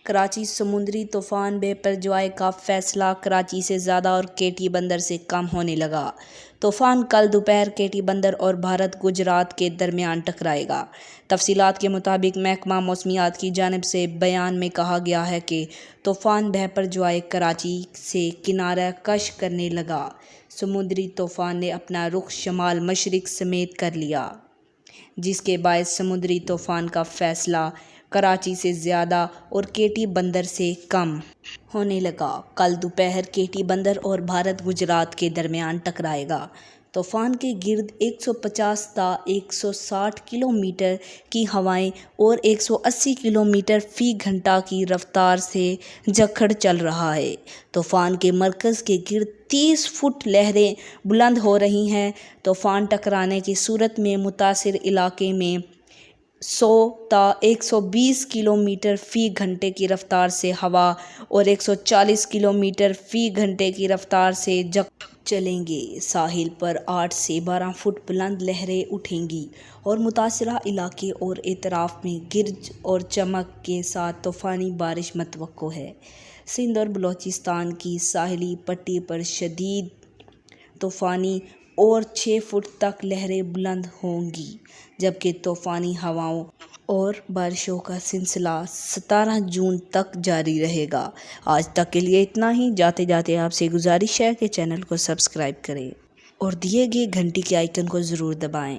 کراچی سمندری طوفان بے پرجوائے کا فیصلہ کراچی سے زیادہ اور کے ٹی بندر سے کم ہونے لگا۔ طوفان کل دوپہر کے ٹی بندر اور بھارت گجرات کے درمیان ٹکرائے گا۔ تفصیلات کے مطابق محکمہ موسمیات کی جانب سے بیان میں کہا گیا ہے کہ طوفان بے پرجوائے کراچی سے کنارہ کش کرنے لگا۔ سمندری طوفان نے اپنا رخ شمال مشرق سمیت کر لیا، جس کے باعث سمندری طوفان کا فاصلہ کراچی سے زیادہ اور کے ٹی بندر سے کم ہونے لگا۔ کل دوپہر کے ٹی بندر اور بھارت گجرات کے درمیان ٹکرائے گا۔ طوفان کے گرد 150 تا 160 کلومیٹر کی ہوائیں اور 180 کلومیٹر فی گھنٹہ کی رفتار سے جھکڑ چل رہا ہے۔ طوفان کے مرکز کے گرد 30 فٹ لہریں بلند ہو رہی ہیں۔ طوفان ٹکرانے کی صورت میں متاثرہ علاقے میں 100 تا 120 کلومیٹر فی گھنٹے کی رفتار سے ہوا اور 140 کلومیٹر فی گھنٹے کی رفتار سے جھکڑ چلیں گے۔ ساحل پر 8 سے 12 فٹ بلند لہریں اٹھیں گی اور متاثرہ علاقے اور اطراف میں گرج اور چمک کے ساتھ طوفانی بارش متوقع ہے۔ سندھ اور بلوچستان کی ساحلی پٹی پر شدید طوفانی اور 6 فٹ تک لہریں بلند ہوں گی، جبکہ طوفانی ہواؤں اور بارشوں کا سلسلہ 17 جون تک جاری رہے گا۔ آج تک کے لیے اتنا ہی۔ جاتے جاتے آپ سے گزارش ہے کہ چینل کو سبسکرائب کریں اور دیے گئے گھنٹی کے آئیکن کو ضرور دبائیں۔